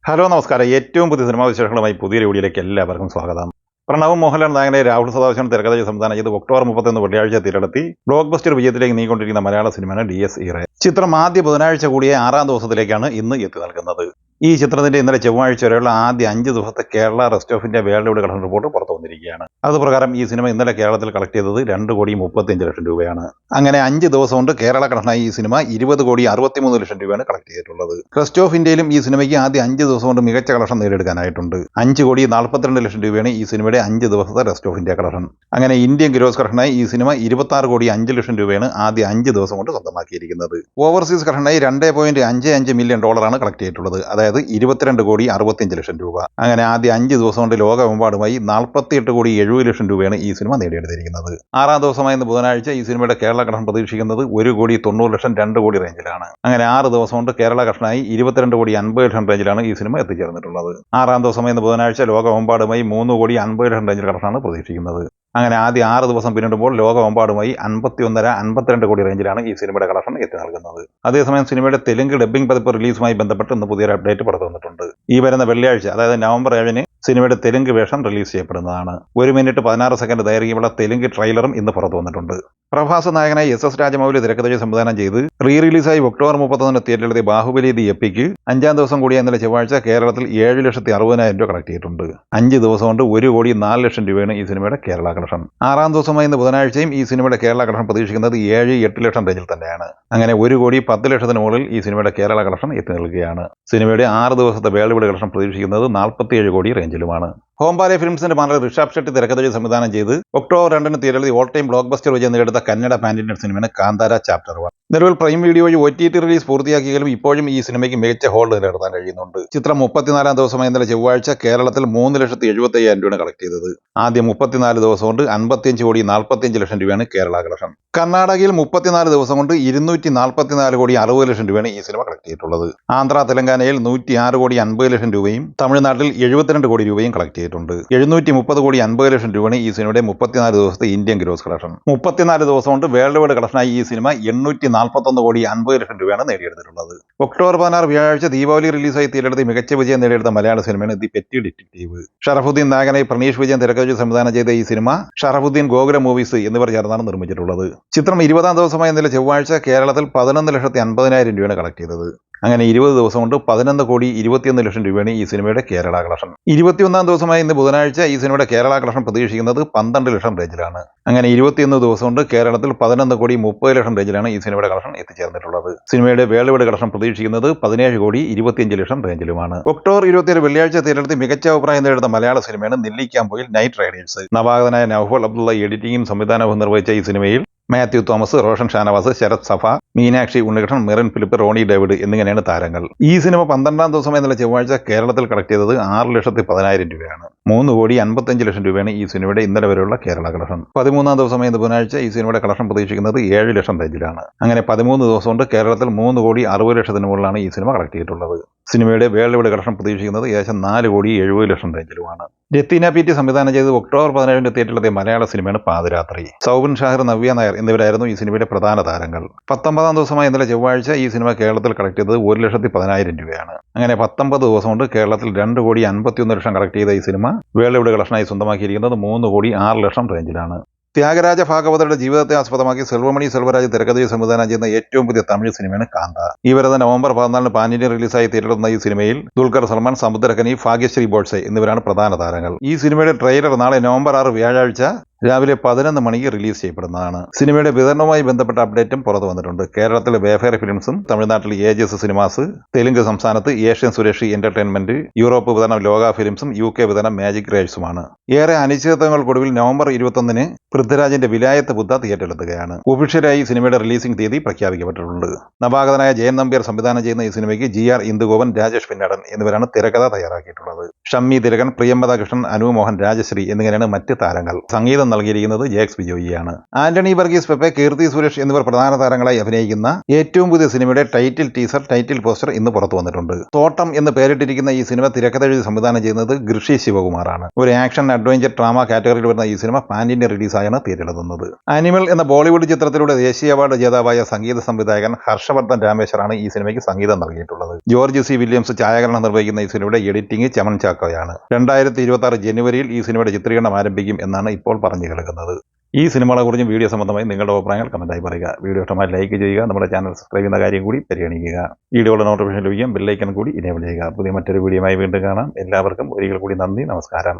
Hello നമസ്കാരം. ഏറ്റവും പുതിയ സിനിമാ വിശേഷങ്ങളുമായി പുതിയ വീഡിയോയിലേക്ക് എല്ലാവർക്കും സ്വാഗതം. പ്രണവും മോഹൻലാൽ നായകനെ രാഹുൽ സദാശിവൻ തിരക്കഥ സംവിധാനം ചെയ്ത് ഒക്ടോബർ 31 വെള്ളിയാഴ്ച തിരഞ്ഞെടുത്തി ബ്ലോക്ക് ബസ്റ്റർ വിജയത്തിലേക്ക് നീങ്ങിക്കൊണ്ടിരിക്കുന്ന മലയാള സിനിമയാണ് DS ഈറെ. ചിത്രം ആദ്യ ബുധനാഴ്ച കൂടിയ 6ാം ദിവസത്തിലേക്കാണ് ഇന്ന് എത്തി നിൽക്കുന്നത്. ഈ ചിത്രത്തിന്റെ ഇന്നലെ ചൊവ്വാഴ്ച വരെയുള്ള ആദ്യ 5 ദിവസത്തെ Kerala rest of India world wide collection report പുറത്തു വന്നിരിക്കുകയാണ്. അതുപ്രകാരം ഈ സിനിമ ഇന്നലെ കേരളത്തിൽ കളക്ട് ചെയ്തത് 2,35,00,000 രൂപയാണ്. അങ്ങനെ 5 ദിവസം കൊണ്ട് കേരള കളക്ഷനായി ഈ സിനിമ 20,63,00,000 രൂപയാണ് കളക്ട് ചെയ്തിട്ടുള്ളത്. റെസ്റ്റ് ഓഫ് ഇന്ത്യയിലും ഈ സിനിമയ്ക്ക് ആദ്യ 5 ദിവസം കൊണ്ട് മികച്ച കളക്ഷൻ നേടിയെടുക്കാനായിട്ടുണ്ട്. 5,42,00,000 രൂപയാണ് ഈ സിനിമയുടെ 5 ദിവസത്തെ റെസ്റ്റ് ഓഫ് ഇന്ത്യ കളക്ഷൻ. അങ്ങനെ ഇന്ത്യൻ ഗ്രോസ് കളക്ഷനായി ഈ സിനിമ 26,05,00,000 രൂപയാണ് ആദ്യ 5 ദിവസം കൊണ്ട് സ്വന്തമാക്കിയിരിക്കുന്നത്. ഓവർസീസ് കളക്ഷനായി $2.55 മില്യൺ കളക്ട് ചെയ്തിട്ടുള്ളത്. അതായത് 22,65,00,000 രൂപ. അങ്ങനെ ആദ്യ 5 ദിവസം കൊണ്ട് ലോകമെമ്പാടുമായി 48,70,00,000 രൂപയാണ് ഈ സിനിമ നേടിയെടുത്തിരിക്കുന്നത്. 6ാം ദിവസമായ ബുധനാഴ്ച ഈ സിനിമയുടെ കേരള കളക്ഷൻ പ്രതീക്ഷിക്കുന്നത് 1,90,00,000 2 കോടി റേഞ്ചിലാണ്. അങ്ങനെ 6 ദിവസം കൊണ്ട് കേരള കളക്ഷനായി 22,50,00,000 റേഞ്ചിലാണ് ഈ സിനിമ എത്തിച്ചേർന്നിട്ടുള്ളത്. 6ാം ദിവസമായ ബുധനാഴ്ച ലോകമെമ്പാടുമായി 3,50,00,000 റേഞ്ചിൽ കളക്ഷനാണ് പ്രതീക്ഷിക്കുന്നത്. അങ്ങനെ ആദ്യ 6 ദിവസം പിന്നിടുമ്പോൾ ലോകമെമ്പാടുമായി 51,52 കോടി റേഞ്ചിലാണ് ഈ സിനിമയുടെ കളക്ഷൻ എത്തി നൽകുന്നത്. അതേസമയം സിനിമയുടെ തെലുങ്ക് ഡബ്ബിംഗ് പതിപ്പ് റിലീസുമായി ബന്ധപ്പെട്ട് ഇന്ന് പുതിയൊരു അപ്ഡേറ്റ് പുറത്തു വന്നിട്ടുണ്ട്. ഈ വരുന്ന വെള്ളിയാഴ്ച, അതായത് നവംബർ 7-ന് സിനിമയുടെ തെലുങ്ക് വേഷം റിലീസ് ചെയ്യപ്പെടുന്നതാണ്. 1 മിനിറ്റ് 16 സെക്കൻഡ് ദൈർഘ്യമുള്ള തെലുങ്ക് ട്രെയിലറും ഇന്ന് പുറത്തു വന്നിട്ടുണ്ട്. പ്രഭാസ് നായകനായി SS രാജമൗലി തിരക്കഥ സംവിധാനം ചെയ്ത് റീ റിലീസായി ഒക്ടോബർ 31 തിയേറ്ററിലെത്തിയ ബാഹുബലി ദി എപ്പിക്ക് 5ാം ദിവസം കൂടിയ ഇന്നലെ ചൊവ്വാഴ്ച കേരളത്തിൽ 7,60,60,000 രൂപ കളക്ട് ചെയ്തിട്ടുണ്ട്. 5 ദിവസം കൊണ്ട് 1,04,00,000 രൂപയാണ് ഈ സിനിമയുടെ കേരള കളക്ഷൻ. 6ാം ദിവസമായ ഇന്ന് ബുധനാഴ്ചയും ഈ സിനിമയുടെ കേരള കളക്ഷൻ പ്രതീക്ഷിക്കുന്നത് 7-8 ലക്ഷം റേഞ്ചിൽ തന്നെയാണ്. അങ്ങനെ 1,10,00,000 മുകളിൽ ഈ സിനിമയുടെ കേരള കളക്ഷൻ എത്തി നിൽക്കുകയാണ്. സിനിമയുടെ 6 ദിവസത്തെ വേൾഡ് വൈഡ് കളക്ഷൻ പ്രതീക്ഷിക്കുന്നത് 47 കോടി റേഞ്ചിലുമാണ്. ഹോംബാലെ ഫിലിംസിന്റെ ബാനറിൽ ഋഷഭ് ഷെട്ടി തിരക്കഥ സംവിധാനം ചെയ്ത് ഒക്ടോബർ 2-ന് തിയേറ്ററിൽ ഓൾ ടൈം ബ്ലോക്ക് ബസ്റ്റർ വിജയം നേടിയെടുത്ത കന്നഡ പാൻ ഇന്ത്യൻ സിനിമയാണ് കാന്താര ചാപ്റ്റർ 1. നിലവിൽ പ്രൈം വീഡിയോ വഴി OTT റിലീസ് പൂർത്തിയാക്കിയെങ്കിലും ഇപ്പോഴും ഈ സിനിമയ്ക്ക് മികച്ച ഹോൾഡ് നിലനിർത്താൻ കഴിയുന്നുണ്ട്. ചിത്രം 34ാം ദിവസമായ ഇന്നലെ ചൊവ്വാഴ്ച കേരളത്തിൽ 3,75,000 രൂപയാണ് കളക്ട് ചെയ്തത്. ആദ്യ 34 ദിവസം കൊണ്ട് 55,45,00,000 രൂപയാണ് കേരള കളക്ഷൻ. കർണാടകയിൽ 34 ദിവസം കൊണ്ട് 244,60,00,000 രൂപയാണ് ഈ സിനിമ കളക്ട് ചെയ്തിട്ടുള്ളത്. ആന്ധ്ര തെലങ്കാനയിൽ 106,50,00,000 രൂപയും തമിഴ്നാട്ടിൽ 72 കോടി രൂപയും കളക്ട് ചെയ്തിട്ടുണ്ട്. 730,50,00,000 രൂപയാണ് ഈ സിനിമയുടെ 34 ദിവസത്തെ ഇന്ത്യൻ ഗ്രോസ് കളക്ഷൻ. 34 ദിവസം കൊണ്ട് വേൾഡ് വൈഡ് കളക്ഷനായി ഈ സിനിമ 841,50,00,000 രൂപയാണ് നേടിയെടുത്തിട്ടുള്ളത്. ഒക്ടോബർ 16 വ്യാഴാഴ്ച ദീപാവലി റിലീസായി തിയേറ്ററിൽ മികച്ച വിജയം നേടിയെടുത്ത മലയാള സിനിമയാണ് ദി പെറ്റി ഡിറ്റക്റ്റീവ്. ഷറഫുദ്ദീൻ നായകനായി പ്രണീഷ് വിജയൻ തിരക്കഥ സംവിധാനം ചെയ്ത ഈ സിനിമ ഷറഫുദ്ദീൻ ഗോകുലം മൂവീസ് എന്നിവർ ചേർന്നാണ് നിർമ്മിച്ചിട്ടുള്ളത്. ചിത്രം 20ാം ദിവസമായ ഇന്നലെ ചൊവ്വാഴ്ച കേരളത്തിൽ 11,50,000 രൂപയാണ് കളക്ട് ചെയ്തത്. അങ്ങനെ 20 ദിവസം കൊണ്ട് 11,21,00,000 രൂപയാണ് ഈ സിനിമയുടെ കേരള കളക്ഷൻ. 21ാം ദിവസമായ ഇന്ന് ബുധനാഴ്ച ഈ സിനിമയുടെ കേരള കളക്ഷൻ പ്രതീക്ഷിക്കുന്നത് 12 ലക്ഷം റേഞ്ചിലാണ്. അങ്ങനെ 21 ദിവസം കൊണ്ട് കേരളത്തിൽ 11,30,00,000 റേഞ്ചിലാണ് ഈ സിനിമയുടെ കളക്ഷൻ എത്തിച്ചേർന്നിട്ടുള്ളത്. സിനിമയുടെ വേൾഡ് വൈഡ് കളക്ഷൻ പ്രതീക്ഷിക്കുന്നത് 17,25,00,000 റേഞ്ചിലുമാണ്. ഒക്ടോബർ 27 വെള്ളിയാഴ്ച തിയേറ്ററിൽ മികച്ച അഭിപ്രായം നേടുന്ന മലയാള സിനിമയാണ് നെല്ലിക്കാമ്പൊയിൽ നൈറ്റ് റൈഡേഴ്സ്. നവാഗതനായ നൗഫൽ അബ്ദുള്ള എഡിറ്റിംഗും സംവിധാനവും നിർവഹിച്ച ഈ സിനിമയിൽ മാത്യു തോമസ്, റോഷൻ ഷാനവാസ്, ശരത് സഫ, മീനാക്ഷി ഉണ്ണികൃഷ്ണൻ, മെറിൻ ഫിലിപ്പ്, റോണി ഡേവിഡ് എന്നിങ്ങനെയാണ് താരങ്ങൾ. ഈ സിനിമ 12ാം ദിവസമായ ഇന്നലെ ചൊവ്വാഴ്ച കേരളത്തിൽ കളക്ട് ചെയ്തത് 6,10,000 രൂപയാണ്. 3,55,00,000 രൂപയാണ് ഈ സിനിമയുടെ ഇന്നലെ വരെയുള്ള കേരള കളക്ഷൻ. 13ാം ദിവസമായ ബുധനാഴ്ച ഈ സിനിമയുടെ കളക്ഷൻ പ്രതീക്ഷിക്കുന്നത് 7 ലക്ഷം റേഞ്ചിലാണ്. അങ്ങനെ 13 ദിവസം കൊണ്ട് കേരളത്തിൽ 3,60,00,000 മുകളിലാണ് ഈ സിനിമ കളക്ട് ചെയ്തിട്ടുള്ളത്. സിനിമയുടെ വേൾഡ് വൈഡ് കളക്ഷൻ പ്രതീക്ഷിക്കുന്നത് ഏകദേശം 4,70,00,000 റേഞ്ചിലുമാണ്. രത്തീന PT സംവിധാനം ചെയ്ത് ഒക്ടോബർ 17-ന് തിയേറ്ററിലെത്തിയ മലയാള സിനിമയാണ് പാതിരാത്രി. സൗബിൻ ഷാഹിർ, നവ്യ നായർ എന്നിവരായിരുന്നു ഈ സിനിമയുടെ പ്രധാന താരങ്ങൾ. 19ാം ദിവസമായ ഇന്നലെ ചൊവ്വാഴ്ച ഈ സിനിമ കേരളത്തിൽ കളക്ട് ചെയ്തത് 1,10,000 രൂപയാണ്. അങ്ങനെ 19 ദിവസം കൊണ്ട് കേരളത്തിൽ 2,51,00,000 കളക്ട് ചെയ്ത ഈ സിനിമ വേൾഡ് വൈഡ് കളക്ഷനായി സ്വന്തമാക്കിയിരിക്കുന്നത് 3,06,00,000 റേഞ്ചിലാണ്. ത്യാഗരാജ ഭാഗവതരുടെ ജീവിതത്തെ ആസ്പദമാക്കി സെൽവമണി സെൽവരാജ് തിരക്കഥ സംവിധാനം ചെയ്യുന്ന ഏറ്റവും പുതിയ തമിഴ് സിനിമയാണ് കാന്ത. ഈ വരുന്ന നവംബർ 14-ന് പാൻ ഇന്ത്യൻ റിലീസായി തിയേറ്ററിലെത്തുന്ന ഈ സിനിമയിൽ ദുൽഖർ സൽമാൻ, സമുദ്രകനി, ഭാഗ്യശ്രീ ബോട്ട്സെ എന്നിവരാണ് പ്രധാന താരങ്ങൾ. ഈ സിനിമയുടെ ട്രെയിലർ നാളെ നവംബർ 6 വ്യാഴാഴ്ച രാവിലെ 11 മണിക്ക് റിലീസ് ചെയ്യപ്പെടുന്നതാണ്. സിനിമയുടെ വിതരണവുമായി ബന്ധപ്പെട്ട അപ്ഡേറ്റും പുറത്തു വന്നിട്ടുണ്ട്. കേരളത്തിലെ വേഫെയർ ഫിലിംസും തമിഴ്നാട്ടിൽ AGS സിനിമാസ്, തെലുങ്ക് സംസ്ഥാനത്ത് ഏഷ്യൻ സുരക്ഷി എന്റർടൈൻമെന്റ്, യൂറോപ്പ് വിതരണം ലോക ഫിലിംസും, UK വിതരണം മാജിക് റൈഡ്സുമാണ്. ഏറെ അനിശ്ചിതത്വങ്ങൾക്കൊടുവിൽ നവംബർ 21-ന് പൃഥ്വിരാജിന്റെ വിലായത്ത് ബുദ്ധ തിയേറ്ററിലെത്തുകയാണ്. ഒഫീഷ്യലായി സിനിമയുടെ റിലീസിംഗ് തീയതി പ്രഖ്യാപിക്കപ്പെട്ടിട്ടുണ്ട്. നവാഗതനായ ജയൻ നമ്പ്യാർ സംവിധാനം ചെയ്യുന്ന ഈ സിനിമയ്ക്ക് GR ഇന്ദുഗോപൻ, രാജേഷ് പിന്നാടൻ എന്നിവരാണ് തിരക്കഥ തയ്യാറാക്കിയിട്ടുള്ളത്. ഷമ്മി തിലകൻ, പ്രിയംവദ കൃഷ്ണൻ, അനു മോഹൻ, രാജശ്രീ എന്നിങ്ങനെയാണ് മറ്റ് താരങ്ങൾ. സംഗീതം സംഗീതം നൽകിയിരിക്കുന്നത് ജേക്സ് ബിജോയിയാണ്. ആന്റണി വർഗീസ്, പെപ്പെ, കീർത്തി സുരേഷ് എന്നിവർ പ്രധാന താരങ്ങളായി അഭിനയിക്കുന്ന ഏറ്റവും പുതിയ സിനിമയുടെ ടൈറ്റിൽ പോസ്റ്റർ ഇന്ന് പുറത്തു വന്നിട്ടുണ്ട്. തോട്ടം എന്ന് പേരിട്ടിരിക്കുന്ന ഈ സിനിമ തിരക്കഥ എഴുതി സംവിധാനം ചെയ്യുന്നത് ഋഷി ശിവകുമാറാണ്. ഒരു ആക്ഷൻ അഡ്വഞ്ചർ ഡ്രാമ കാറ്റഗറിയിൽ വരുന്ന ഈ സിനിമ പാൻ ഇന്ത്യൻ റിലീസായാണ് തിരഞ്ഞെടുക്കുന്നത്. ആനിമൽ എന്ന ബോളിവുഡ് ചിത്രത്തിലൂടെ ദേശീയ അവാർഡ് ജേതാവായ സംഗീത സംവിധായകൻ ഹർഷവർദ്ധൻ രാമേശ്വറാണ് ഈ സിനിമയ്ക്ക് സംഗീതം നൽകിയിട്ടുള്ളത്. ജോർജ് സി വില്യംസ് ഛായാഗ്രഹണം നിർവഹിക്കുന്ന ഈ സിനിമയുടെ എഡിറ്റിംഗ് ചമൻ ചാക്കോയാണ്. 2026 ജനുവരിയിൽ ഈ സിനിമയുടെ ചിത്രീകരണം ആരംഭിക്കും എന്നാണ് ഇപ്പോൾ പറഞ്ഞു കേൾക്കുന്നത്. ഈ സിനിമകളെക്കുറിച്ചും വീഡിയോ സംബന്ധമായി നിങ്ങളുടെ അഭിപ്രായങ്ങൾ കമന്റായി പറയുക. വീഡിയോ ഇഷ്ടമായി ലൈക്ക് ചെയ്യുക. നമ്മുടെ ചാനൽ സബ്സ്ക്രൈബ് ചെയ്യുന്ന കാര്യം കൂടി പരിഗണിക്കുക. വീഡിയോയുടെ നോട്ടിഫിക്കേഷൻ ലഭിക്കാൻ ബെല്ലൈക്കൺ കൂടി ഇനേബിൾ ചെയ്യുക. പുതിയ മറ്റൊരു വീഡിയോയുമായി വീണ്ടും കാണാം. എല്ലാവർക്കും ഒരിക്കൽ കൂടി നന്ദി, നമസ്കാരം.